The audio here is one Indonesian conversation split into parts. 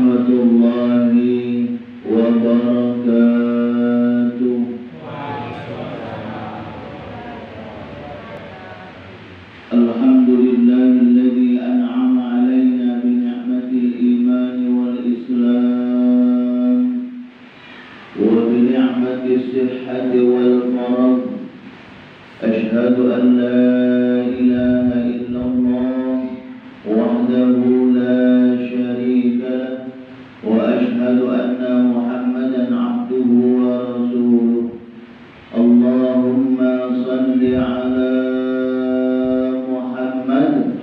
warahmatullahi wabarakatuh. Alhamdulillahilladzi an'ama 'alaina bi ni'matil iman wal islam wa bi ni'matis sihhati wal faraj. Asyhadu an la ilaha illallah wahdahu la syarika lahu wa asyhadu anna Muhammadan 'abduhu wa rasuluh. Allahumma shalli 'ala Muhammad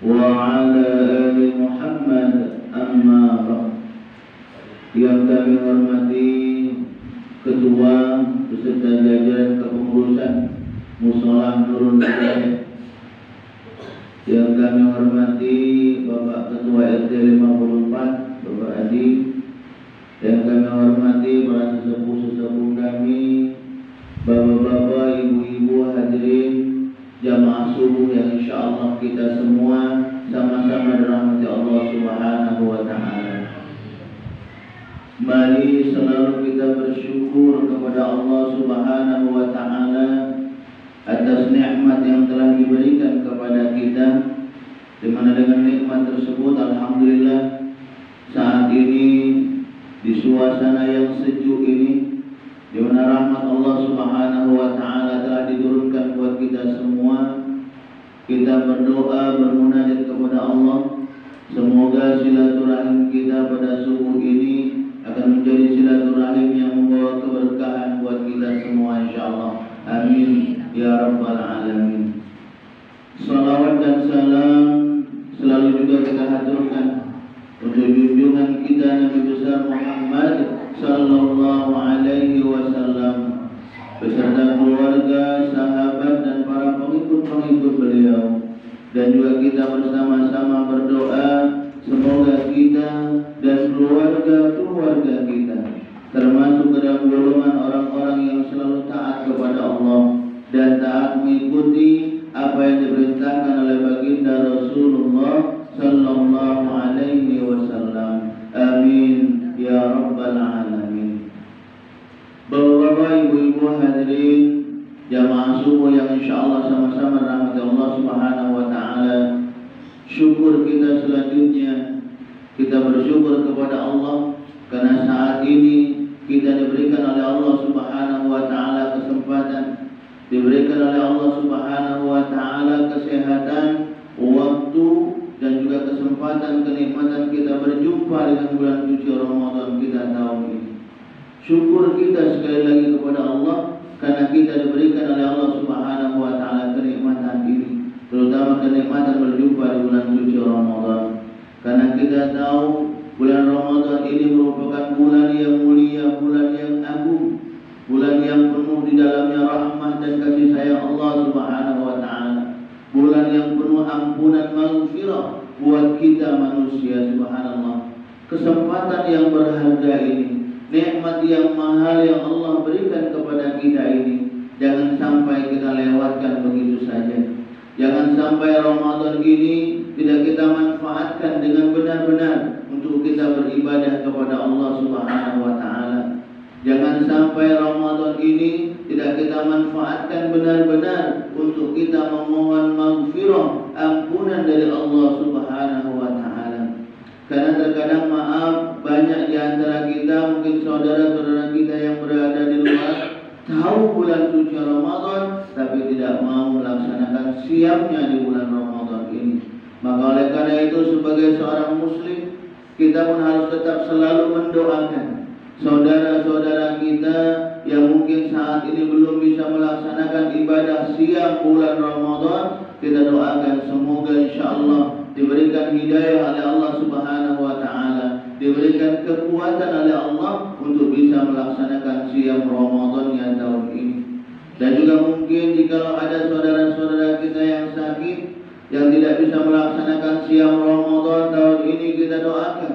wa 'ala ali Muhammad, amma ba'd. Yang kami hormati Ketua beserta jajaran kepengurusan Mushola Nurul Hidayah, yang kami hormati Bapak Ketua RT 54 Bapak Adi, yang kami hormati para sesepuh-sesepuh kami, bapak-bapak, ibu-ibu, hadirin jamaah subuh yang insyaallah kita semua sama-sama dirahmati Allah Subhanahu wa taala. Mari selalu kita bersyukur kepada Allah Subhanahu wa taala atas nikmat yang telah diberikan kepada kita, di mana dengan nikmat tersebut alhamdulillah saat ini di suasana yang sejuk ini, di mana rahmat Allah Subhanahu wa taala telah diturunkan buat kita semua, kita berdoa bermunajat kepada Allah, semoga silaturahim kita pada subuh ini akan menjadi silaturahim yang membawa keberkahan buat kita semua insyaallah. Amin ya rabbal alamin. Salawat dan salam selalu juga kita haturkan untuk junjungan kita Nabi besar Muhammad sallallahu alaihi wasallam beserta keluarga, sahabat dan para pengikut-pengikut beliau, dan juga kita bersama-sama berdoa semoga kita dan keluarga kita termasuk ke dalam golongan orang-orang yang selalu taat kepada Allah dan taat mengikuti apa yang diperintahkan oleh baginda Rasulullah sallallahu alaihi wasallam. Amin ya rabbal alamin. Bapak-bapak, ibu-ibu, hadirin jamaah subuh yang insyaallah sama-sama rahmat Allah Subhanahu wa taala. Syukur kita selanjutnya, kita bersyukur kepada Allah karena saat ini kita diberikan oleh Allah Subhanahu wa taala kesempatan, diberikan oleh Allah Subhanahu wa taala kesehatan, waktu dan juga kesempatan kenikmatan kita berjumpa dengan bulan suci Ramadan kita tahun ini. Syukur kita sekali lagi kepada Allah karena kita diberikan oleh Allah Subhanahu wa taala kenikmatan ini, terutama kenikmatan berjumpa di bulan suci Ramadan. Karena kita tahu bulan Ramadan ini merupakan bulan yang mulia, bulan yang agung, bulan yang penuh di dalamnya rahmat dan kasih sayang Allah Subhanahu wa taala, bulan yang penuh ampunan maghfirah buat kita manusia. Subhanallah, kesempatan yang berharga ini, nikmat yang mahal yang Allah berikan kepada kita ini, jangan sampai kita lewatkan begitu saja. Jangan sampai Ramadan ini tidak kita manfaatkan dengan benar-benar untuk kita beribadah kepada Allah Subhanahu wa taala. Jangan sampai Ramadan ini tidak kita manfaatkan benar-benar untuk kita memohon maghfirah, ampunan dari Allah Subhanahu wa taala. Karena terkadang maaf, banyak di antara kita, mungkin saudara-saudara kita yang berada di luar, tahu bulan suci Ramadan tapi tidak mau melaksanakan siamnya di bulan Ramadan ini. Maka oleh karena itu sebagai seorang muslim, kita pun harus tetap selalu mendoakan saudara-saudara kita yang mungkin saat ini belum bisa melaksanakan ibadah siam bulan Ramadan. Kita doakan semoga insyaallah diberikan hidayah oleh Allah Subhanahu wa taala, diberikan kekuatan oleh Allah untuk bisa melaksanakan siam Ramadannya tahun ini. Dan juga mungkin jika ada saudara-saudara kita yang sakit, yang tidak bisa melaksanakan siam Ramadan tahun ini, kita doakan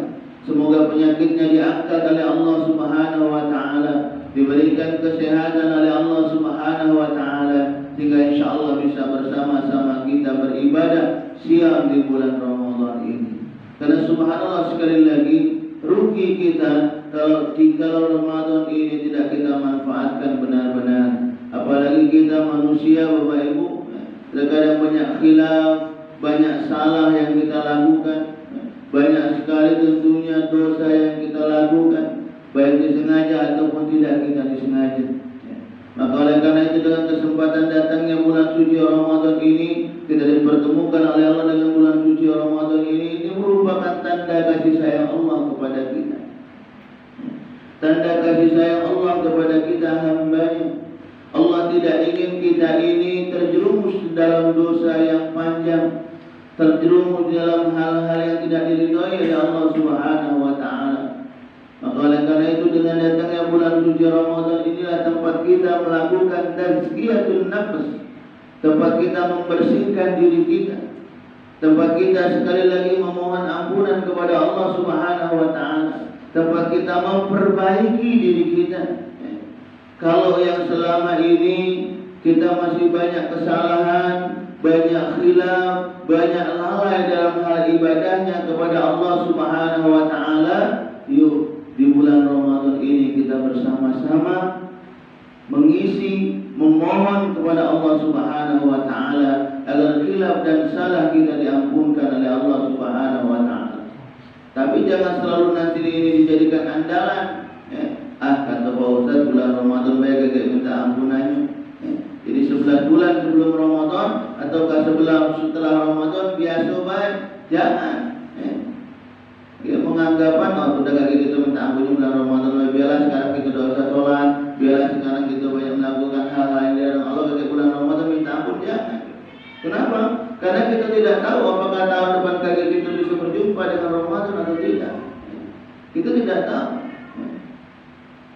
semoga penyakitnya diangkat oleh Allah Subhanahu wa taala, diberikan kesehatan oleh Allah Subhanahu wa taala, sehingga insyaallah bisa bersama-sama kita beribadah siam di bulan Ramadan ini. Karena subhanallah sekali lagi rugi kita kalau Ramadan ini tidak kita manfaatkan benar-benar. Apalagi kita manusia Bapak Ibu, terkadang banyak khilaf, banyak salah yang kita lakukan, banyak sekali tentunya dosa yang kita lakukan, baik disengaja ataupun tidak kita disengaja. Maka oleh karena itu dengan kesempatan datangnya bulan suci Ramadan ini, kita dipertemukan oleh Allah dengan bulan suci Ramadan ini merupakan tanda kasih sayang Allah kepada kita. Tanda kasih sayang Allah kepada kita hamba-Nya. Allah tidak ingin kita ini terjerumus dalam dosa yang panjang, terjerumus dalam hal-hal yang tidak diridhai oleh Allah Subhanahu wa taala. Maka oleh karena itu dengan datangnya bulan suci Ramadan inilah tempat kita melakukan tazkiyatun nafs, tempat kita membersihkan diri kita, tempat kita sekali lagi memohon ampunan kepada Allah Subhanahu wa taala, tempat kita memperbaiki diri kita. Kalau yang selama ini kita masih banyak kesalahan, banyak khilaf, banyak lalai dalam hal ibadahnya kepada Allah Subhanahu wa taala, yuk di bulan Ramadan ini kita bersama-sama mengisi, memohon kepada Allah Subhanahu wa taala agar khilaf dan salah kita diampunkan oleh Allah Subhanahu wa taala. Tapi jangan selalu nanti ini dijadikan andalan. Kata Pak Ustaz, bulan Ramadan baik agak minta ampunannya. Jadi 11 bulan sebelum Ramadan ataukah setelah Ramadan biasa baik. Jangan. Dia menganggapan, sudah kali kita minta ampun bulan Ramadan, biarlah sekarang kita dosa sholat, biarlah sekarang kita banyak melakukan hal-hal yang dilarang Allah, ketika bulan Ramadan minta ampun, jangan. Kenapa? Karena kita tidak tahu apakah tahun depan kaki kita bisa berjumpa dengan Ramadan atau tidak. Kita tidak tahu.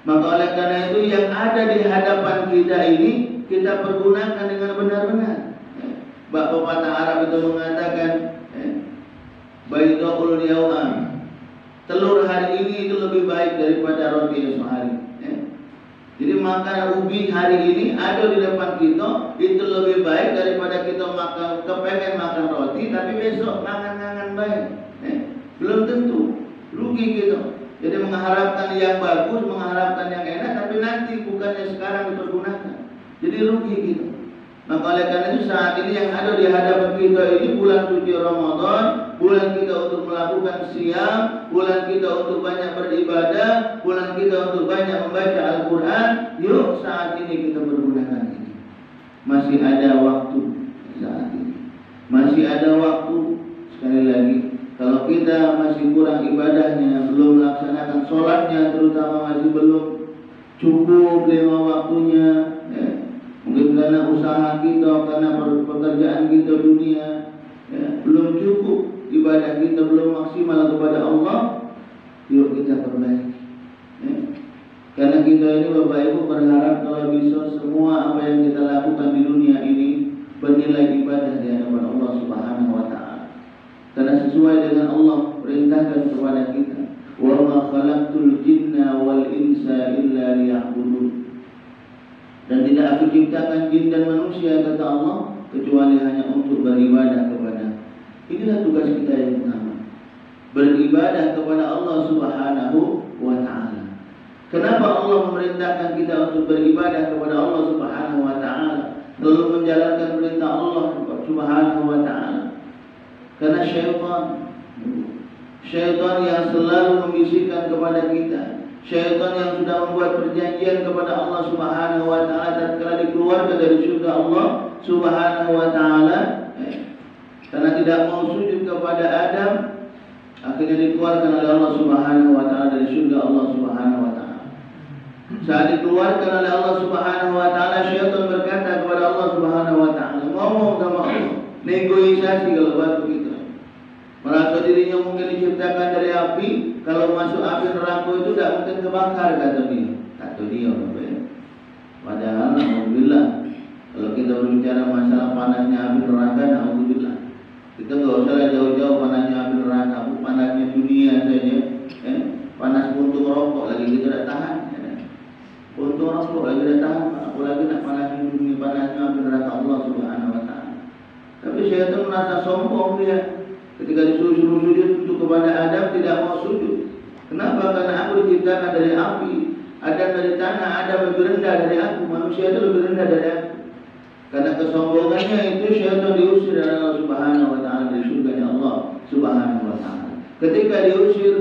Maka oleh karena itu yang ada di hadapan kita ini kita pergunakan dengan benar-benar. Bab pepatah Arab itu mengatakan, baydul yawam, telur hari ini itu lebih baik daripada roti esok hari. Jadi makan ubi hari ini ada di depan kita itu lebih baik daripada kita kepengen makan roti tapi besok makan baik. Belum tentu, rugi kita. Jadi mengharapkan yang bagus, mengharapkan yang enak, tapi nanti bukannya sekarang dipergunakan. Jadi rugi kita. Maka oleh karena itu saat ini yang ada di hadapan kita ini bulan suci Ramadan, bulan kita untuk melakukan siyam, bulan kita untuk banyak beribadah, bulan kita untuk banyak membaca Al-Quran. Yuk saat ini kita pergunakan ini. Masih ada waktu saat ini. Masih ada waktu. Sekali lagi, kalau kita masih kurang ibadahnya, belum melaksanakan sholatnya, terutama masih belum cukup 5 waktunya, mungkin karena usaha kita, karena pekerjaan kita dunia, belum cukup, ibadah kita belum maksimal kepada Allah, yuk kita perbaiki. Karena kita ini Bapak Ibu berharap kalau bisa semua apa yang kita lakukan di dunia ini bernilai ibadah di hadapan Allah Subhanahu wa taala. Karena sesuai dengan Allah perintahkan kepada kita, wa ma khalaqtul jinna wal insa illa liya'budun. Dan tidak aku ciptakan jin dan manusia, kata Allah, kecuali hanya untuk beribadah kepada. Inilah tugas kita yang pertama, beribadah kepada Allah Subhanahu wa ta'ala. Kenapa Allah memerintahkan kita untuk beribadah kepada Allah Subhanahu wa ta'ala, lalu menjalankan perintah Allah Subhanahu wa ta'ala? Karena syaitan yang selalu membisikkan kepada kita, syaitan yang sudah membuat perjanjian kepada Allah Subhanahu wa taala tatkala dikeluarkan dari surga Allah Subhanahu wa taala, karena tidak mau sujud kepada Adam, akhirnya dikeluarkan oleh Allah Subhanahu wa taala dari surga Allah Subhanahu wa taala. Saat dikeluarkan oleh Allah Subhanahu wa taala, syaitan berkata kepada Allah Subhanahu wa taala, ngomong sama Allah, negosiasi kalau batu kita. Merasa dirinya mungkin diciptakan dari api, kalau masuk api neraka itu tidak mungkin kebakar, kata dia. Padahal alhamdulillah, kalau kita berbicara masalah panasnya api neraka, alhamdulillah, kita nggak usah jauh-jauh panasnya api neraka, panasnya dunia saja, panas puntung rokok lagi kita tidak tahan, puntung rokok lagi tidak tahan, apalagi nak panasnya dunia, panasnya api neraka Allah Subhanahu wa taala. Tapi syaitan merasa sombong dia. Ketika disuruh sujud untuk kepada Adam tidak mau sujud. Kenapa? Karena aku diciptakan dari api, Adam dari tanah, Adam lebih rendah dari aku, manusia itu lebih rendah dari aku. Karena kesombongannya itu syaitan diusir dari Allah Subhanahu wa taala, dari surganya Allah Subhanahu wa taala. Ketika diusir,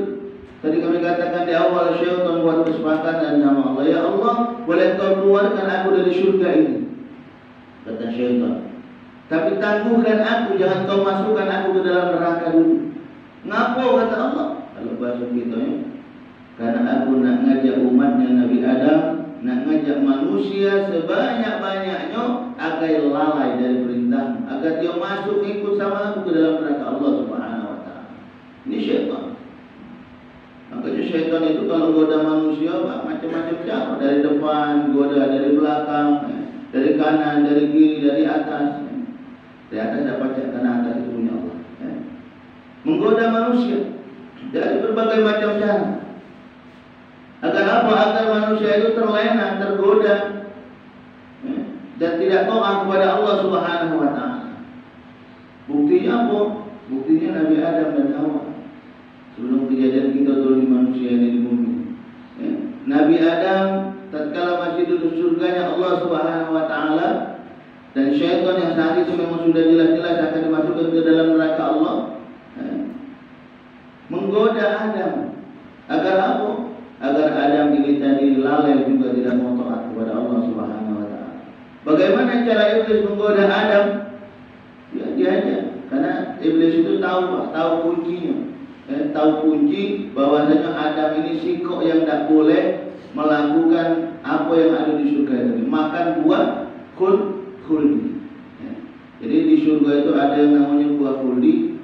tadi kami katakan di awal, syaitan buat kesepakatan sama Allah, ya Allah, boleh kau keluarkan aku dari surga ini, kata syaitan. Tapi tangguhkan aku, jangan kau masukkan aku ke dalam neraka dulu. Ngapo, kata Allah? Kalau bahasa kita ya, karena aku nak ngajak umatnya Nabi Adam, nak ngajak manusia sebanyak-banyaknya agar lalai dari perintah, agar dia masuk ikut sama aku ke dalam neraka Allah Subhanahu wa taala. Ini syaitan. Makanya syaitan itu kalau goda manusia macam-macam cara, dari depan goda, dari belakang, dari kanan, dari kiri, dari atas. Dari atas dapat cek, karena atas itu punya Allah. Menggoda manusia dari berbagai macam cara. Agar apa? Agar manusia itu terlena, tergoda, dan tidak taat kepada Allah Subhanahu wa taala. Buktinya apa? Buktinya Nabi Adam dan Hawa. Sebelum kejadian kita turun di manusia ini di bumi, Nabi Adam tatkala masih duduk surganya Allah Subhanahu wa taala, dan syaitan yang saat itu memang sudah jelas-jelas akan dimasukkan ke dalam neraka Allah, menggoda Adam. Agar apa? Agar Adam ini tadi lalai juga tidak mau taat kepada Allah Subhanahu wa taala. Bagaimana cara iblis menggoda Adam? Ya diajak. Karena iblis itu tahu kuncinya. Tahu kunci bahwasanya Adam ini sikok yang tidak boleh melakukan apa yang ada di surga itu. Makan buah khuldi. Jadi di surga itu ada yang namanya buah khuldi,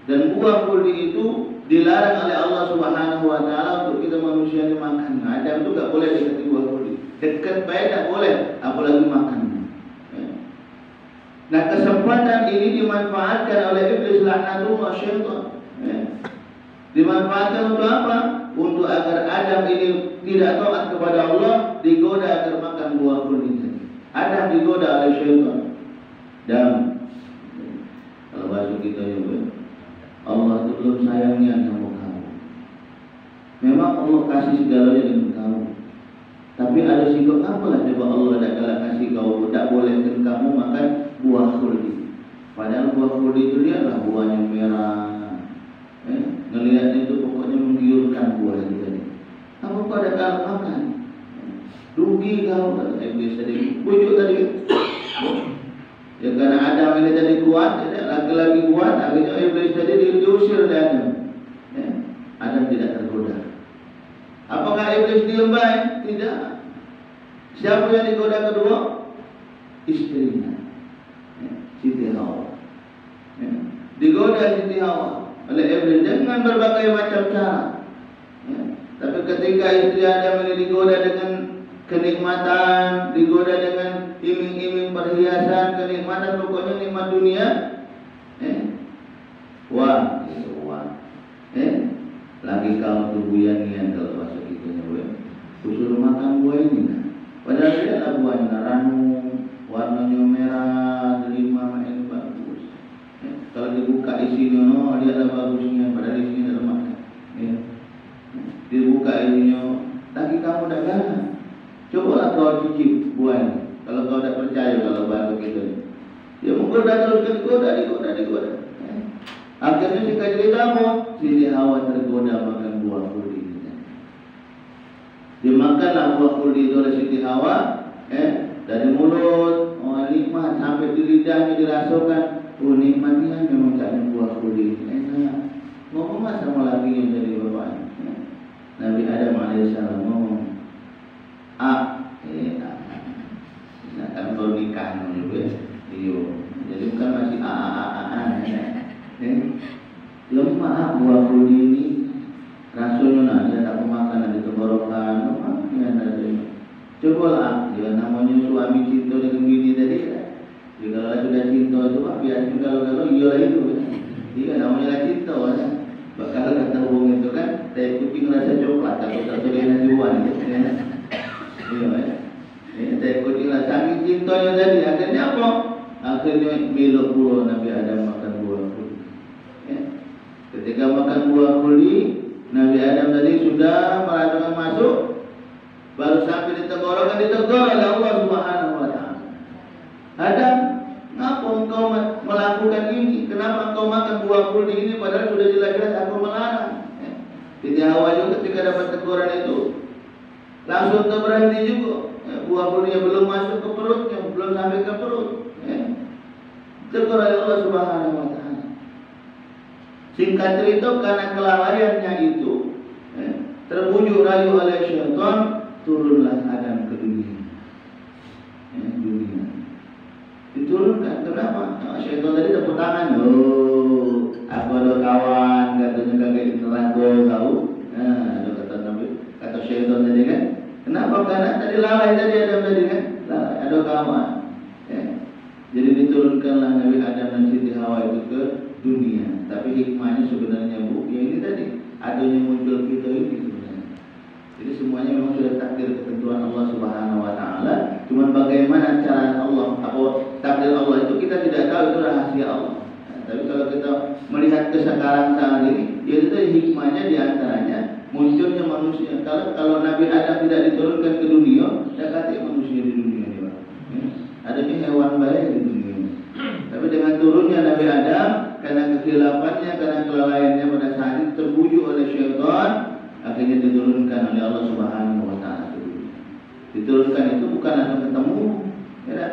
dan buah khuldi itu dilarang oleh Allah Subhanahu wa taala untuk kita manusia ini makan. Adam itu enggak boleh dekati buah khuldi. Dekat baik tidak boleh, apalagi makan. Nah, kesempatan ini dimanfaatkan oleh iblis laknatullah, syaitan. Dimanfaatkan untuk apa? Untuk agar Adam ini tidak taat kepada Allah, digoda agar makan buah khuldi tadi. Adam digoda oleh syaitan. Dan kalau bahasa kita juga, Allah itu belum sayangnya sama kamu. Memang Allah kasih segalanya dengan kamu, tapi ada sikap apalah coba Allah tak kalah kasih kau, tak bolehkan kamu makan buah khuldi. Padahal buah khuldi itu dia adalah buah yang merah. Ngelihatnya itu pokoknya menggiurkan buah itu tadi. Apa kau ada kalah makan? Rugi kau, kata iblis tadi. Bujuk tadi. Ya karena Adam ini tadi kuat, laki-laki kuat, akhirnya iblis tadi diusir oleh Adam. Adam tidak tergoda. Apakah iblis diam baik? Tidak. Siapa yang digoda kedua? Istrinya, Siti Hawa. Digoda Siti Hawa oleh iblis dengan berbagai macam cara. Tapi ketika istri Adam ini digoda dengan kenikmatan, digoda dengan iming-iming perhiasan, kenikmatan, pokoknya nikmat dunia, wah, lagi kau tuh buyan-buyan kalau bahasa kita nya, suruh makan buah ini, nah. Padahal dia adalah buahnya ranum, warnanya merah, delima, ini bagus. Kalau dibuka isinya, no, dia ada bagusnya, padahal isinya ada makan. Dibuka isinya, lagi kamu dagangan. Cobalah kau cicip buah ini. Kalau kau tidak percaya kalau bahasa kita ini, dia menggoda terus, digoda. Akhirnya singkat ceritamu, Siti Hawa tergoda makan buah khuldi. Dimakanlah buah khuldi itu oleh Siti Hawa, dari mulut, nikmat sampai di lidahnya dirasakan, nikmatnya memang tak ada buah khuldi. Enak. Ngomong sama lakinya dari bapaknya. Nabi Adam alaihissalam ngomong, kan baru nikah juga, jadi bukan masih lemah buah khuldi ini, rasanya dia tak makan di tenggorokan, cobalah, ya namanya suami cinta dengan bini tadi, kalau sudah cinta itu biasanya kalau iyalah itu, dia namanya cinta, bakal kata hubung itu kan, teh kucing rasa coklat, takut tak boleh najuan itu, teh kucing rasa saking cintanya tadi, akhirnya apa? Akhirnya milu pula Nabi Adam makan buah khuldi. Ketika makan makan buah kuldi, Nabi Adam tadi sudah merasakan masuk, baru sampai di tenggorokan ditegur oleh Allah Subhanahu wa taala. Adam, ngapa engkau melakukan ini? Kenapa engkau makan buah kuldi ini padahal sudah jelas-jelas aku melarang? Siti Hawa juga ketika dapat teguran itu langsung berhenti juga. Buah kuldinya belum masuk ke perutnya, belum sampai ke perut. Tegur oleh Allah Subhanahu wa taala. Singkat cerita, karena kelalaiannya itu terbujuk rayu oleh syaitan, turunlah Adam ke dunia. Dunia diturunkan. Kenapa? Syaitan tadi tepuk tangan. Oh, aku ada kawan, katanya kakek neraka tahu. Ada kata syaitan tadi kan. Kenapa? Karena tadi lalai tadi Adam tadi kan. Lalai, ada kawan. Jadi diturunkanlah Nabi Adam dan Siti Hawa itu ke dunia. Tapi hikmahnya sebenarnya Bu, ya ini tadi adanya muncul kita ini sebenarnya. Jadi semuanya memang sudah takdir ketentuan Allah Subhanahu wa taala. Cuman bagaimana cara Allah atau takdir Allah itu kita tidak tahu, itu rahasia Allah. Tapi kalau kita melihat ke sekarang saat ini, ya itu tadi hikmahnya diantaranya munculnya manusia. Kalau Nabi Adam tidak diturunkan ke dunia, dekati manusia di dunia ini, Pak. Adanya hewan baik di dunia ini. Tapi dengan turunnya Nabi Adam, karena kekhilafannya, karena kelalaiannya pada saat itu terbujuk oleh syaitan, akhirnya diturunkan oleh Allah Subhanahu wa taala. Diturunkan itu bukan langsung ketemu, ya,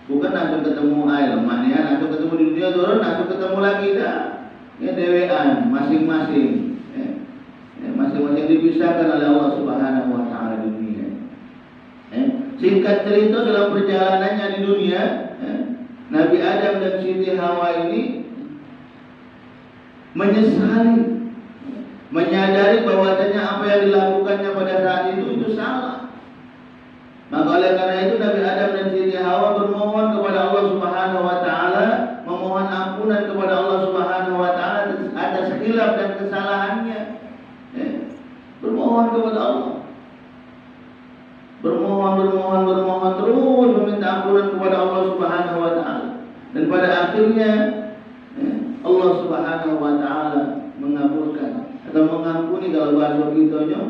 bukan langsung ketemu air, maknanya langsung ketemu di dunia, turun langsung ketemu lagi dah. Ya, dewean masing-masing. Masing-masing dipisahkan oleh Allah Subhanahu wa taala di dunia. Singkat cerita, dalam perjalanannya di dunia, Nabi Adam dan Siti Hawa ini menyadari bahwasanya apa yang dilakukannya pada saat itu salah. Maka oleh karena itu Nabi Adam dan Siti Hawa bermohon kepada Allah Subhanahu wa taala, memohon ampunan kepada Allah Subhanahu wa taala atas khilaf dan kesalahannya. Bermohon kepada Allah. Bermohon terus meminta ampunan kepada Allah Subhanahu wa taala. Dan pada akhirnya Allah Subhanahu wa taala mengabulkan atau mengampuni kalau bahasa kitanya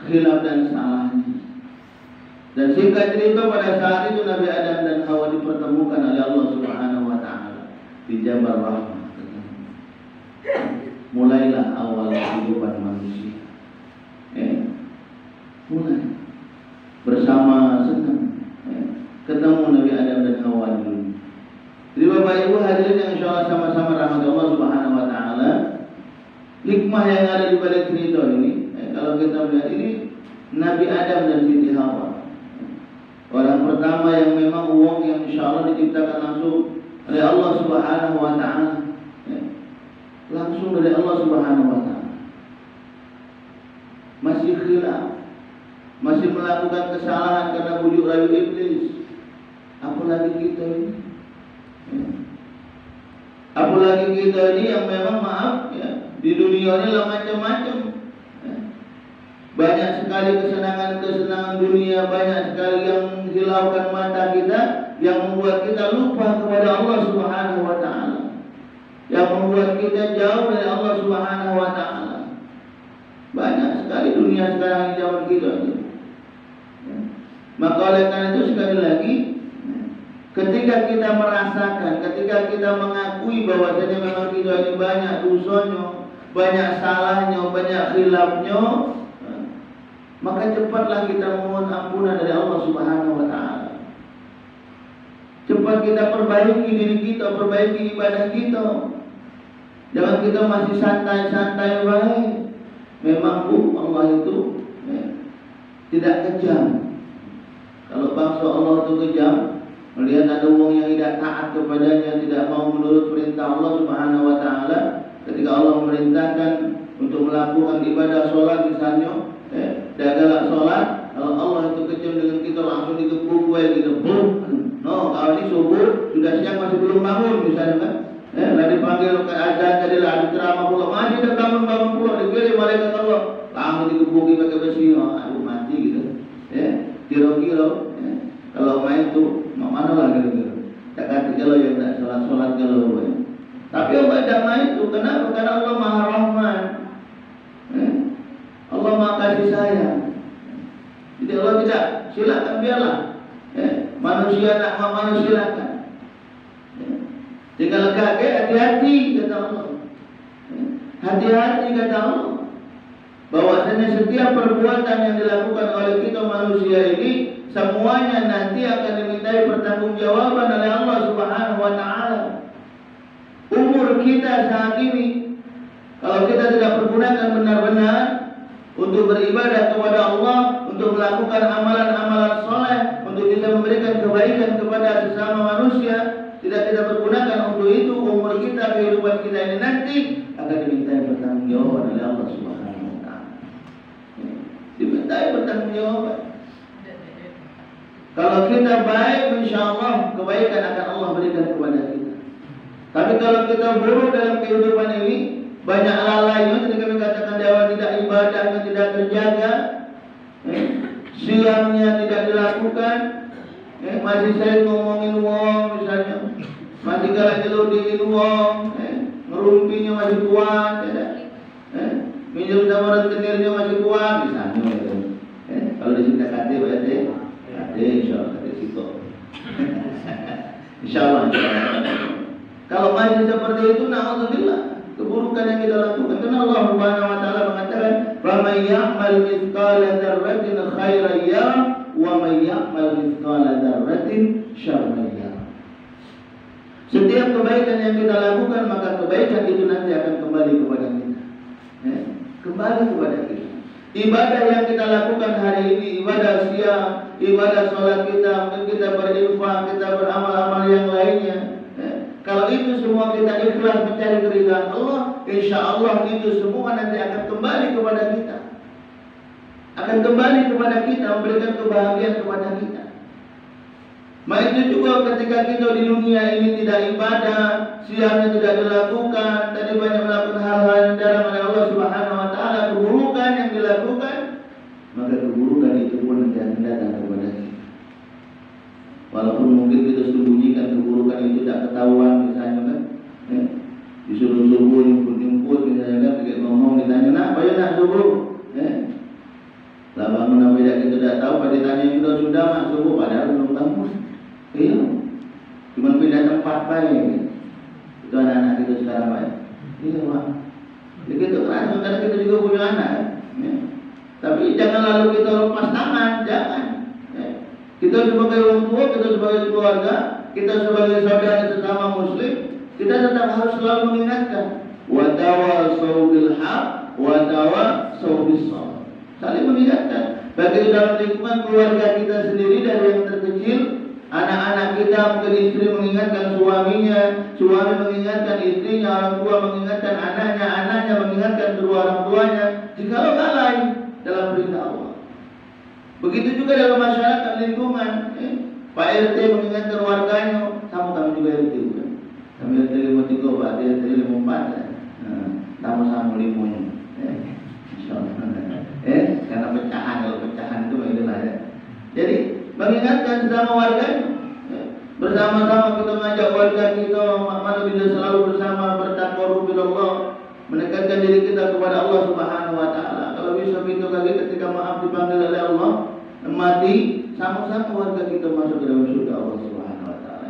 khilaf dan salahnya. Dan singkat cerita, pada saat itu Nabi Adam dan Hawa dipertemukan oleh Allah Subhanahu wa taala di Jabal Rahmah. Mulailah awal kehidupan manusia. Mulai bersama senang ketemu Nabi Adam dan Hawa dulu. Jadi Bapak Ibu hadirin yang insyaallah sama-sama rahmat Allah Subhanahu wa taala, hikmah yang ada di balik cerita ini, kalau kita melihat ini Nabi Adam dan Siti Hawa. Orang pertama yang memang uang yang insyaallah diciptakan langsung oleh Allah Subhanahu wa taala. Langsung dari Allah Subhanahu wa taala. Masih khilaf, masih melakukan kesalahan karena bujuk rayu iblis. Apalagi kita ini, apalagi kita ini yang memang maaf ya, di dunia ini lah macam-macam. Banyak sekali kesenangan-kesenangan dunia, banyak sekali yang hilaukan mata kita, yang membuat kita lupa kepada Allah Subhanahu wa taala, yang membuat kita jauh dari Allah Subhanahu wa taala. Banyak sekali dunia sekarang di zaman kita ini. Maka oleh karena itu sekali lagi, ketika kita merasakan, ketika kita mengakui bahwasanya memang kita ini banyak dosanya, banyak salahnya, banyak khilafnya, maka cepatlah kita mohon ampunan dari Allah Subhanahu wa taala. Cepat kita perbaiki diri kita, perbaiki ibadah kita. Jangan kita masih santai-santai baik. Memang Bu, Allah itu tidak kejam. Kalau bangsa Allah itu kejam, melihat ada orang yang tidak taat kepadanya, tidak mau menurut perintah Allah Subhanahu wa taala, ketika Allah memerintahkan untuk melakukan ibadah sholat misalnya, jagalah sholat, kalau Allah itu kejam dengan kita langsung dikepung gitu, no, kalau ini subuh sudah siang masih belum bangun misalnya kan, lah dipanggil ke azan tadi lah ceramah pula masih tak bangun pula, dikirim malaikat Allah langsung dikepungi pakai besi, aduh mati gitu, kira-kira kalau main tuh mana lah kira-kira, tak kata kalau yang tak sholat kalau, tapi Allah tidak main itu, kenapa? Karena Allah Maha Rahman. kasih sayang. Jadi Allah tidak, silakan biarlah. Manusia nak manusia silakan. Tinggal kaget, hati-hati kata Allah. Hati-hati kata Allah. Bahwasanya setiap perbuatan yang dilakukan oleh kita manusia ini semuanya nanti akan dimintai pertanggungjawaban oleh Allah Subhanahu wa taala. Umur kita saat ini kalau kita tidak pergunakan benar-benar untuk beribadah kepada Allah, untuk melakukan amalan-amalan soleh, untuk kita memberikan kebaikan kepada sesama manusia, tidak kita pergunakan untuk itu, umur kita, kehidupan kita ini nanti akan dimintai pertanggungjawaban oleh Allah Subhanahu wa taala. Dimintai pertanggungjawaban. Kalau kita baik, insyaallah kebaikan akan Allah berikan kepada kita. Tapi kalau kita buruk dalam kehidupan ini, banyak lalainya, jadi kami katakan dewa tidak ibadahnya tidak terjaga, siamnya tidak dilakukan, masih sering ngomongin uang misalnya, masih galak jeludiin uang, ngerumpinya masih kuat, minjem sama rentenirnya masih kuat, misalnya. Kalau di sini KT berarti, KT insyaallah KT situ. Insyaallah. Kalau masih seperti itu, na'udzubillah, keburukan yang kita lakukan. Karena Allah Subhanahu wa taala mengatakan, "Wa may ya'mal mithqala dzarratin khairan yarah wa may ya'mal mithqala dzarratin syarran yarah." Setiap kebaikan yang kita lakukan, maka kebaikan itu nanti akan kembali kepada kita. Kembali kepada kita. Ibadah yang kita lakukan hari ini, ibadah siang, ibadah sholat kita, mungkin kita berinfak, kita beramal-amal yang lainnya. Kalau itu semua kita ikhlas mencari keridhaan Allah, insya Allah itu semua nanti akan kembali kepada kita. Akan kembali kepada kita, memberikan kebahagiaan kepada kita. Maka itu juga ketika kita di dunia ini tidak ibadah, siangnya tidak dilakukan, tadi banyak melakukan hal-hal yang dilarang oleh Allah Subhanahu wa taala, keburukan yang dilakukan, maka keburukan itu pun nanti akan datang kepada kita. Walaupun mungkin kita sembunyikan keburukan itu tidak ketahuan, misalnya kan, disuruh subuh nyumput misalnya kan, kayak ngomong ditanya, nak, apa ya nak subuh? Lah bangun apa tidak kita tidak tahu, pada ditanya kita sudah mak subuh, padahal belum bangun. Iya, cuma pindah tempat baik. Itu anak-anak kita sekarang baik. Iya mak. Begitu kan, karena kita juga punya anak. Tapi jangan lalu kita lepas tangan, jangan. Kita sebagai orang tua, kita sebagai keluarga, kita sebagai saudara sesama muslim, kita tetap harus selalu mengingatkan, wa tawasau bil haq wa tawasau bis sabr. Saling mengingatkan. Bagi dalam lingkungan keluarga kita sendiri dari yang terkecil, anak-anak kita, mungkin istri mengingatkan suaminya, suami mengingatkan istrinya, orang tua mengingatkan anaknya, anaknya mengingatkan kedua orang tuanya. Jikalau lalai dalam perintah Allah. Begitu juga dalam masyarakat lingkungan, Pak RT mengingatkan warganya, kamu juga RT bukan? Kami RT 53, Pak RT 54, sama-sama limunya. Insyaallah. Karena pecahan, kalau pecahan itu itulah ya. Jadi mengingatkan sesama warganya, bersama-sama kita mengajak warga kita, mana bila selalu bersama bertakwa billah, mendekatkan diri kita kepada Allah Subhanahu wa taala. Kalau bisa pintu kaki ketika maaf dipanggil oleh Allah, mati, sama-sama warga kita masuk ke dalam surga Allah Subhanahu wa taala.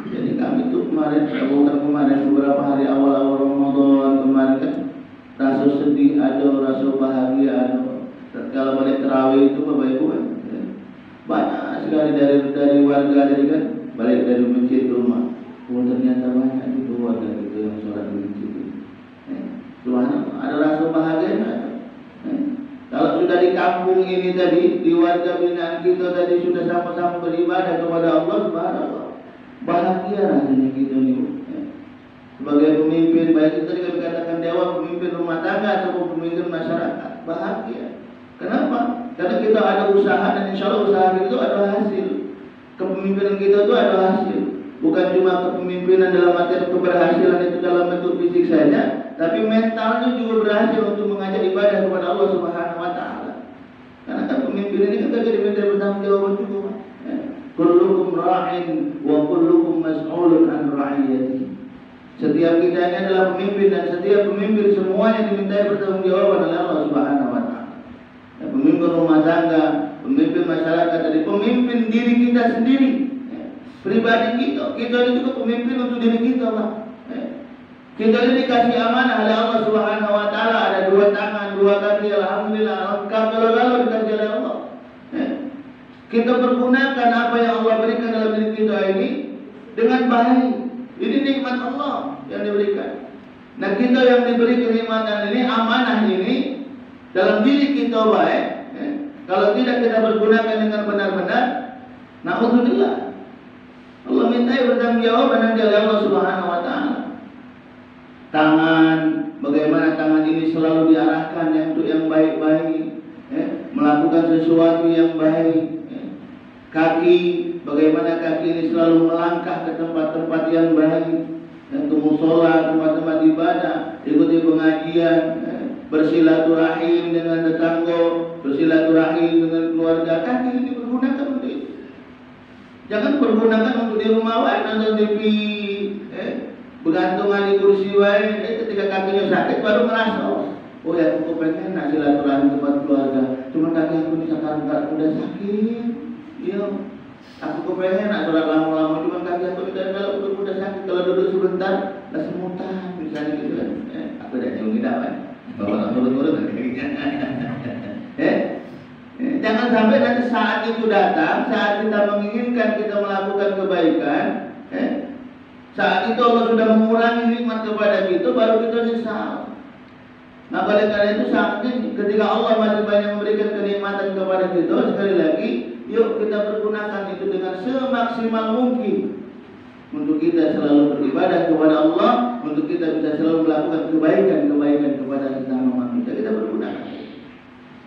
Jadi kami itu kemarin beberapa hari awal-awal Ramadan kemarin kan, rasa sedih ada, rasa bahagia ada. Kalau balik tarawih itu Bapak Ibu kan, banyak sekali dari warga dari kan, balik dari masjid ke rumah. Oh ternyata banyak itu warga kita yang sholat di masjid. Subhanallah, ada rasa bahagia. Kalau sudah di kampung ini tadi, di warga binaan kita tadi sudah sama-sama beribadah kepada Allah Subhanahu, bahagia rasanya kita nih. Sebagai pemimpin, baik itu tadi kami katakan dewa, pemimpin rumah tangga atau pemimpin masyarakat, bahagia. Kenapa? Karena kita ada usaha dan insya Allah usaha itu ada hasil. Kepemimpinan kita itu ada hasil. Bukan cuma kepemimpinan dalam arti keberhasilan itu dalam bentuk fisik saja, tapi mentalnya juga berhasil untuk mengajak ibadah kepada Allah Subhanahu wa taala. Karena kan pemimpin ini kan jadi diminta bertanggung jawab juga. Kullukum ra'in wa kullukum mas'ulun an ra'iyatihi. Setiap kita ini adalah pemimpin dan setiap pemimpin semuanya dimintai pertanggungjawaban oleh Allah Subhanahu wa taala. rumah tangga, pemimpin masyarakat, dari pemimpin diri kita sendiri, pribadi kita. Kita ini juga pemimpin untuk diri kita, Pak. Kita ini dikasih amanah oleh Allah Subhanahu Wa Taala, ada 2 tangan, 2 kaki, alhamdulillah, lengkap kalau dikasih oleh Allah. Kita pergunakan apa yang Allah berikan dalam diri kita ini dengan baik. Ini nikmat Allah yang diberikan. Nah, kita yang diberi kenikmatan ini, amanah ini dalam diri kita baik. Kalau tidak kita pergunakan dengan benar-benar, na'udzubillah, Allah minta bertanggung jawab nanti oleh Allah Subhanahu Wa Taala. Tangan, bagaimana tangan ini selalu diarahkan untuk yang baik-baik, melakukan sesuatu yang baik. Kaki, bagaimana kaki ini selalu melangkah ke tempat-tempat yang baik, ke musola, tempat-tempat ibadah, ikuti pengajian, bersilaturahim dengan tetangga, bersilaturahim dengan keluarga. Kaki ini pergunakan untuk itu. Jangan pergunakan untuk di rumah nonton TV, bergantungan di kursi wae, ketika kakinya sakit baru ngerasa, oh ya aku pengen nak silaturahim tempat keluarga, cuma kaki aku ini sekarang udah sakit. Iya, aku kepengen nak sholat lama-lama, cuma kaki aku tidak udah sakit. Kalau duduk sebentar, lah semutan misalnya gitu kan. Aku tidak nyungi dapat. Bawa turun-turun kakinya. Jangan sampai nanti saat itu datang, saat kita menginginkan kita melakukan kebaikan, saat itu Allah sudah mengurangi nikmat kepada kita, baru kita nyesal. Nah, oleh karena itu saat ini ketika Allah masih banyak memberikan kenikmatan kepada kita, sekali lagi, yuk kita pergunakan itu dengan semaksimal mungkin untuk kita selalu beribadah kepada Allah, untuk kita bisa selalu melakukan kebaikan kepada sesama manusia. Kita pergunakan.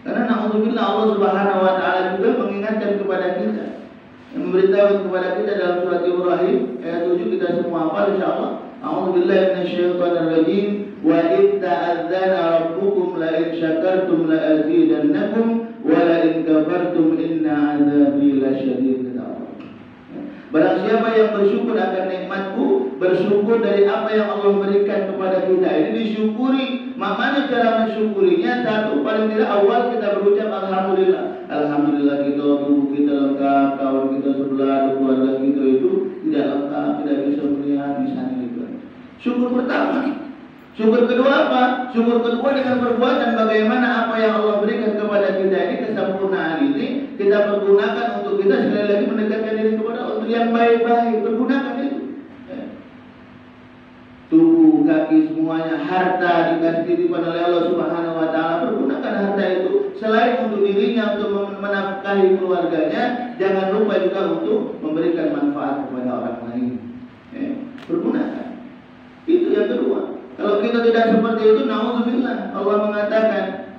Karena na'udzubillah, Allah Subhanahu Wa Taala juga mengingatkan kepada kita, yang memberitahu kepada kita dalam surat Ibrahim ayat 7, kita semua hafal insyaallah. A'udzubillahi minasyaitonir rajim. Wa idh ta'adzana rabbukum la in syakartum la azidannakum wa la in kafartum inna 'adzabi lasyadid. Barang siapa yang bersyukur akan nikmatku, bersyukur dari apa yang Allah berikan kepada kita, ini disyukuri. Mana cara mensyukurinya? Satu, paling tidak awal kita berucap alhamdulillah. Alhamdulillah kita, tubuh kita lengkap, kawan kita sebelah, keluarga kita itu tidak lengkap, tidak bisa melihat, misalnya itu. Syukur pertama. Syukur kedua apa? Syukur kedua dengan perbuatan bagaimana apa yang Allah berikan kepada kita ini, kesempurnaan ini kita pergunakan untuk kita sekali lagi mendekatkan diri kepada Allah yang baik-baik. Pergunakan itu. Tubuh, kaki, semuanya, harta dikasih titipan oleh Allah Subhanahu Wa Taala. Pergunakan harta itu selain untuk dirinya, untuk menafkahi keluarganya, jangan lupa juga untuk memberikan manfaat kepada orang lain. Pergunakan. Itu yang kedua. Kalau kita tidak seperti itu, na'udzubillah, Allah mengatakan,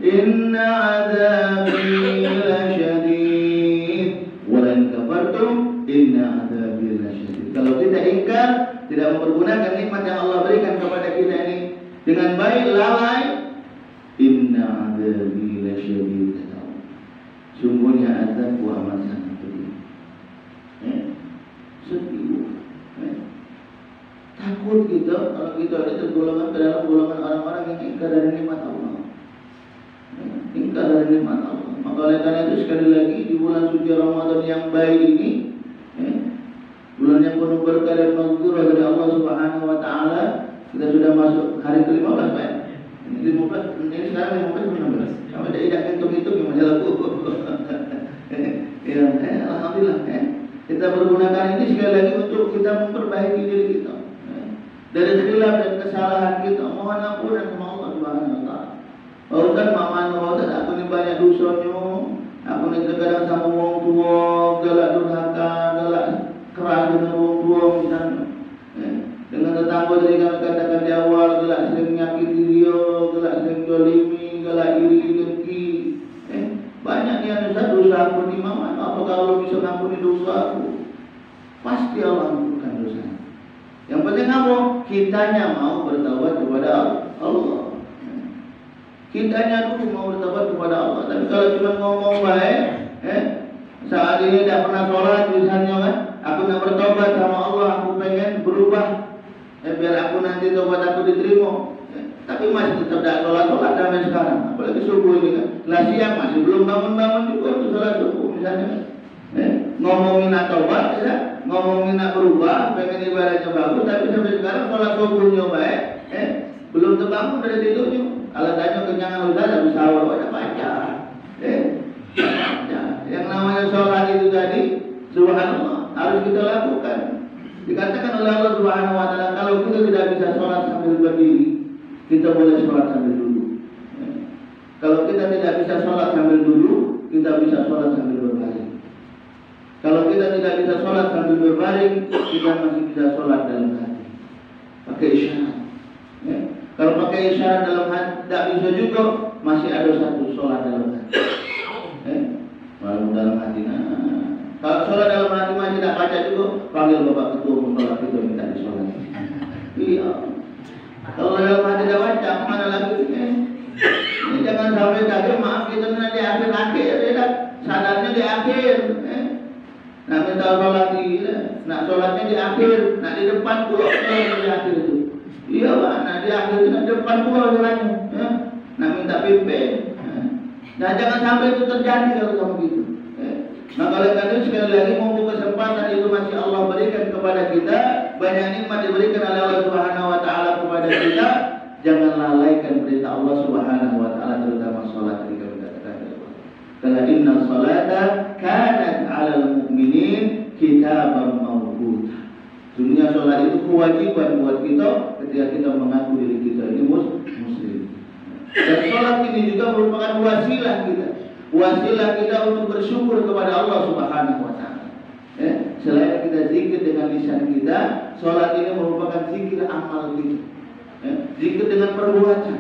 inna 'adzabi lasyadid wa lan kafartum inna 'adzabi lasyadid. Kalau kita ingkar, tidak mempergunakan nikmat yang Allah berikan kepada kita ini dengan baik, lalai, inna 'adzabi lasyadid. Sungguhnya azabku amat sangat pedih. Sedih. Takut kita kalau kita ada tergolongan ke dalam golongan orang-orang yang ingkar dari nikmat Allah. Ingkar dari nikmat Allah. Maka oleh karena itu sekali lagi di bulan suci Ramadan yang baik ini, bulan yang penuh berkah dan maghfirah dari Allah Subhanahu Wa Taala, kita sudah masuk hari ke-15, Pak. Ini 15, ini sekarang 15, 16. Sampai tidak hitung-hitung yang masalah aku. Alhamdulillah. Kita pergunakan ini sekali lagi untuk kita memperbaiki diri kita. Dari khilaf dan kesalahan kita, mohon ampunan sama Allah Subhanahu Wa Taala. Ustaz, maman Ustaz, aku ni banyak dosanya. Aku ni terkadang sama orang tua, galak durhaka, galak keras dengan orang tua misalnya. Dengan tetangga tadi kami katakan di awal, galak sering menyakiti dia, galak sering dolimi, galak iri dengki. Banyak yang dosa aku ni maman. Apakah Allah bisa mengampuni dosa aku? Pasti Allah ampunkan dosa. Yang penting apa? Kitanya mau bertaubat kepada Allah. Kitanya dulu mau bertaubat kepada Allah. Tapi kalau cuma ngomong baik, saat ini tidak pernah sholat misalnya kan, aku nak bertobat sama Allah, aku pengen berubah, biar aku nanti tobat aku diterima. tapi masih tetap tidak sholat sampai sekarang. Apalagi subuh ini kan, lah siang masih belum bangun juga untuk sholat subuh misalnya. Ngomongin taubat, ya, ngomongin berubah, pengen ibadahnya bagus, tapi sampai sekarang sholat subuhnya baik, belum terbangun dari tidurnya. Alasannya kenyangan udah habis sahur, ada baca. Yang namanya sholat itu tadi, subhanallah, harus kita lakukan. Dikatakan oleh Allah Subhanahu wa taala, kalau kita tidak bisa sholat sambil berdiri, kita boleh sholat sambil duduk. Kalau kita tidak bisa sholat sambil duduk, kita bisa sholat sambil berbaring. Kalau kita tidak bisa sholat sambil berbaring, kita masih bisa sholat dalam hati, pakai isyarat. Kalau pakai isyarat dalam hati tidak bisa juga, masih ada satu sholat dalam hati. Walau dalam hati, kalau sholat dalam hati masih tidak baca juga, panggil bapak ketua sholat itu minta disolat. Iya. Kalau dalam hati tidak baca, mana lagi? Jangan sampai tadi maaf kita nanti akhir-akhir, ya, sadarnya di akhir. Nah minta sholat nak sholatnya di akhir, nak di depan pulau di akhir itu. Iya pak, nah di akhir itu di depan pulau sholatnya. Nah minta pimpin. Nah jangan sampai itu terjadi kalau kamu gitu. Maka oleh karena itu sekali lagi mumpung kesempatan itu masih Allah berikan kepada kita, banyak nikmat diberikan oleh Allah Subhanahu wa taala kepada kita, jangan lalaikan perintah Allah Subhanahu wa taala terutama salat ketika kita katakan. Karena inna salata kanat 'alal mu'minin kitaban mawquta. Dunia salat itu kewajiban buat kita ketika kita mengaku diri kita ini muslim. Dan salat ini juga merupakan wasilah kita. Wasilah kita untuk bersyukur kepada Allah Subhanahu wa taala. Selain kita zikir dengan lisan kita, salat ini merupakan zikir amal kita. Zikir dengan perbuatan.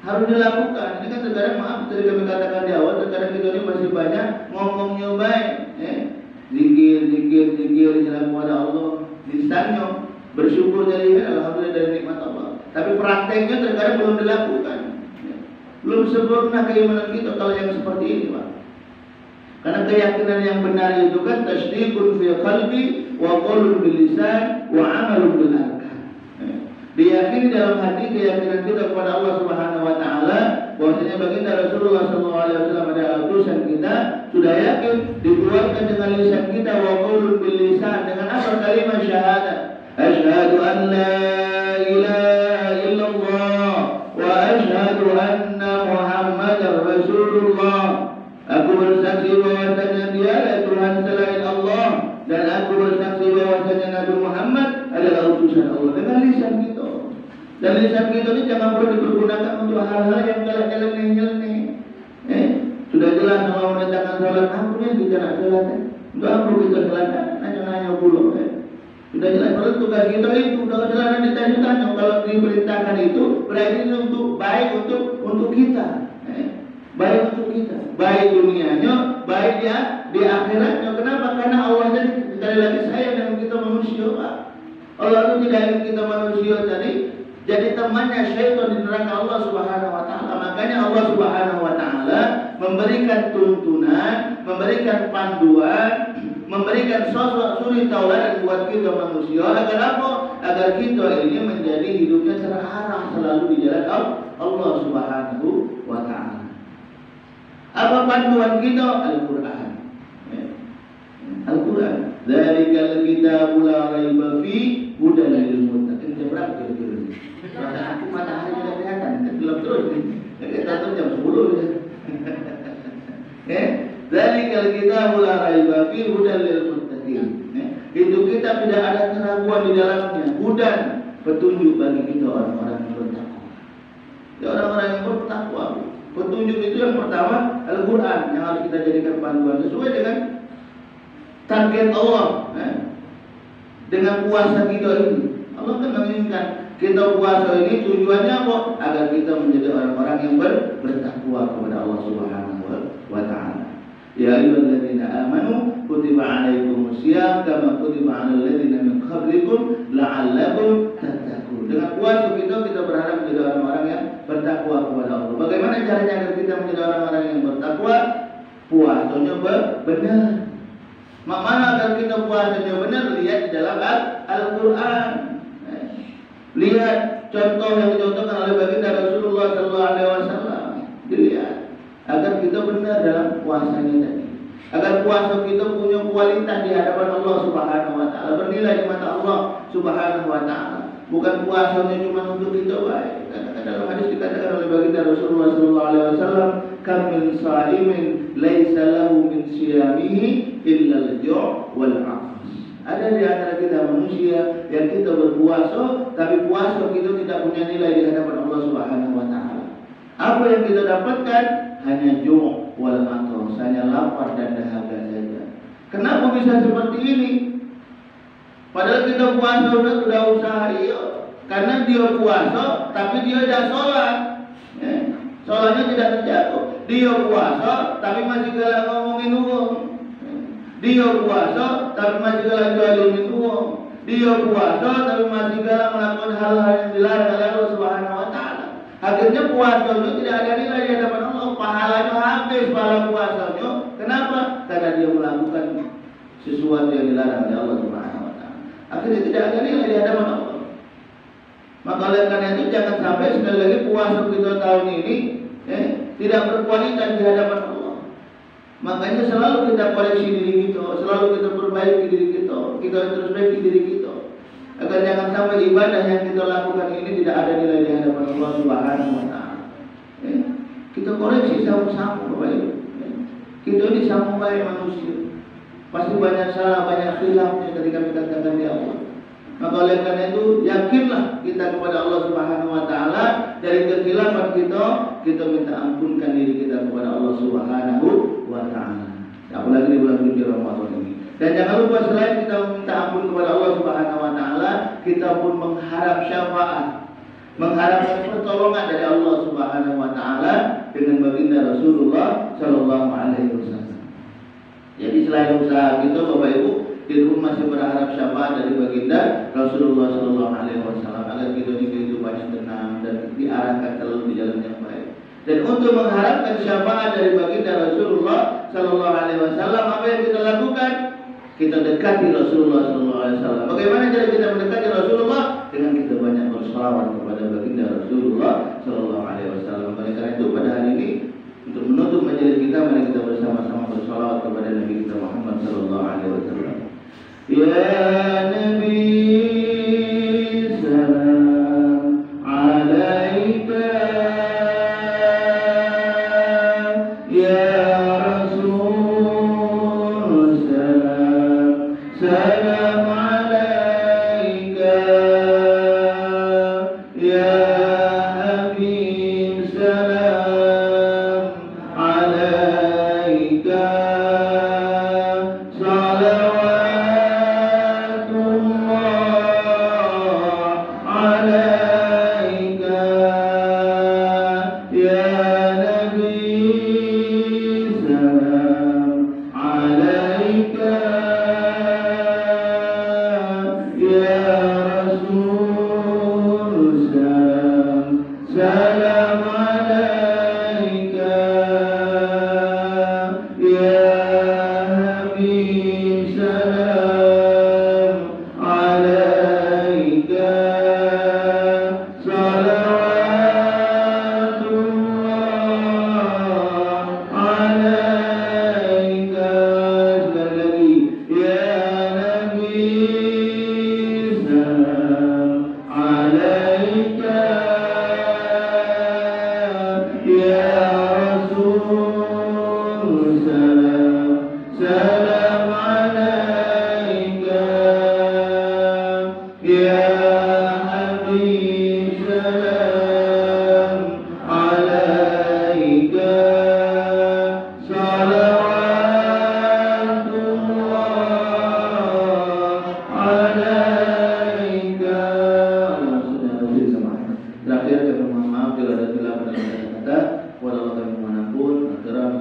Harus dilakukan. Ini kan terkadang maaf tadi kami katakan di awal, terkadang kita ini masih banyak ngomongnya baik. Zikir jalan kepada Allah, lisannya bersyukur dari alhamdulillah dari nikmat Allah. Tapi prakteknya terkadang belum dilakukan. Belum sempurna keimanan kita kalau yang seperti ini, Pak. Karena keyakinan yang benar itu kan tasdiqun fi qalbi wa qaulun bil lisan wa 'amalun bil arkan. Diyakini dalam hati keyakinan kita kepada Allah Subhanahu wa taala, bahwasanya baginda Rasulullah sallallahu alaihi wasallam adalah utusan kita, sudah yakin dikeluarkan dengan lisan kita wa qaulun bil lisan dengan apa kalimat syahadat. Asyhadu an la ilaha illallah wa asyhadu anna Muhammadar Rasulullah. Aku bersaksi bahwasanya tiada Tuhan selain Allah dan aku bersaksi bahwasanya Nabi Muhammad adalah utusan Allah. Dengan lisan kita. Dan lisan kita ini jangan perlu dipergunakan untuk hal-hal yang nyeleneh. Sudah jelas kalau menegakkan salat, ampun kita nak salat. Enggak perlu kita salat, nanya-nanya puluh. Sudah jelas kalau tugas kita itu kalau salat ditanya-tanya, kalau diperintahkan itu berarti untuk baik untuk kita. Baik untuk kita, baik dunianya, baik di akhiratnya. Kenapa? Karena Allah sekali lagi sayang dengan kita manusia, Pak. Allah itu tidak ingin kita manusia tadi jadi temannya syaitan di neraka Allah Subhanahu wa taala. Makanya Allah Subhanahu wa taala memberikan tuntunan, memberikan panduan, memberikan sosok suri tauladan buat kita manusia agar apa? Agar kita ini menjadi hidupnya terarah selalu di jalan Allah Subhanahu wa taala. Apa panduan kita? Al-Quran. Al-Quran. Dzalikal kitabu la raiba fi hudan lil muttaqin. Jam berapa kira-kira? Masa aku matahari sudah kelihatan, belum terus nih. Kita tuh jam 10. Dzalikal kitabu la raiba fi hudan lil muttaqin. Itu kita tidak ada keraguan di dalamnya. Hudan, petunjuk bagi kita orang-orang yang bertakwa. Ya orang-orang yang bertakwa. Petunjuk itu yang pertama Al-Quran yang harus kita jadikan panduan sesuai dengan target Allah, dengan puasa kita ini. Allah kan menginginkan kita puasa ini tujuannya apa? Agar kita menjadi orang-orang yang bertakwa kepada Allah Subhanahu wa taala. Ya ayyuhalladzina amanu kutiba 'alaikumusiyam kama kutiba 'alal ladzina min qablikum la'allakum tattaqun. Dengan puasa kita berharap menjadi orang-orang yang bertakwa kepada Allah. Bagaimana caranya agar kita menjadi orang-orang yang bertakwa? Puasanya benar. Mana agar kita puasanya benar? Lihat di dalam Al-Quran. Lihat contoh yang dicontohkan oleh baginda Rasulullah sallallahu alaihi wasallam. Dilihat agar kita benar dalam puasanya tadi. Agar puasa kita punya kualitas di hadapan Allah Subhanahu wa taala, bernilai di mata Allah Subhanahu wa taala. Bukan puasanya cuma untuk kita baik. Karena dalam hadis dikatakan oleh baginda Rasulullah sallallahu alaihi wasallam, "Kam min sha'imin laisa lahu min siyamihi illa al-ju' wal 'aths." Ada di antara kita manusia yang kita berpuasa, tapi puasa kita tidak punya nilai di hadapan Allah Subhanahu wa taala. Apa yang kita dapatkan hanya ju' wal 'aths, hanya lapar dan dahaga saja. Kenapa bisa seperti ini? Padahal kita puasa sudah usaha iya. Karena dia puasa tapi dia tidak sholat. Sholatnya tidak terjaga. Dia puasa tapi masih galak ngomongin uang. Dia puasa tapi masih galak jualin uang. Dia puasa tapi masih galak melakukan hal-hal yang dilarang oleh Allah Subhanahu wa taala. Akhirnya puasanya tidak ada nilai di hadapan Allah. Pahalanya habis pahala puasanya. Kenapa? Karena dia melakukan sesuatu yang dilarang oleh Allah Subhanahu wa taala. Akhirnya tidak ada nilai di hadapan Allah. Maka oleh karena itu jangan sampai sekali lagi puasa kita tahun ini tidak berkualitas di hadapan Allah. Makanya selalu kita koreksi diri kita, selalu kita perbaiki diri kita introspeksi diri kita. Agar jangan sampai ibadah yang kita lakukan ini tidak ada nilai di hadapan Allah Subhanahu wa taala. Kita koreksi sama-sama Bapak Ibu. Kita ini sama baik manusia. Pasti banyak salah, banyak khilafnya ketika kita katakan di Allah. Maka oleh karena itu yakinlah kita kepada Allah Subhanahu wa taala. Dari kekhilafan kita minta ampunkan diri kita kepada Allah Subhanahu wa taala. Apalagi di bulan suci Ramadan ini. Dan jangan lupa selain kita minta ampun kepada Allah Subhanahu wa taala, kita pun mengharap syafaat, mengharapkan pertolongan dari Allah Subhanahu wa taala dengan baginda Rasulullah sallallahu alaihi wasallam. Jadi selain usaha kita Bapak Ibu, kita pun masih berharap syafaat dari baginda Rasulullah sallallahu alaihi wasallam agar kita di kehidupannya tenang dan diarahkan selalu di jalan yang baik. Dan untuk mengharapkan syafaat dari baginda Rasulullah sallallahu alaihi wasallam, apa yang kita lakukan? Kita dekati Rasulullah sallallahu alaihi wasallam. Bagaimana cara kita mendekati Rasulullah? Dengan kita banyak berselawat kepada baginda Rasulullah sallallahu alaihi wasallam. Oleh karena itu pada hari ini untuk menutup majelis kita, mari kita bersama-sama bersalawat kepada Nabi kita Muhammad sallallahu alaihi wasallam. Ya Nabi salam alaika, ya Rasul salam salam alaika, ya Habib salam alaika,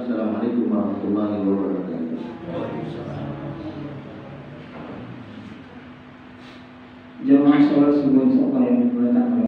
Assalamualaikum warahmatullahi wabarakatuh. Jemaah sholat subuh yang dimuliakan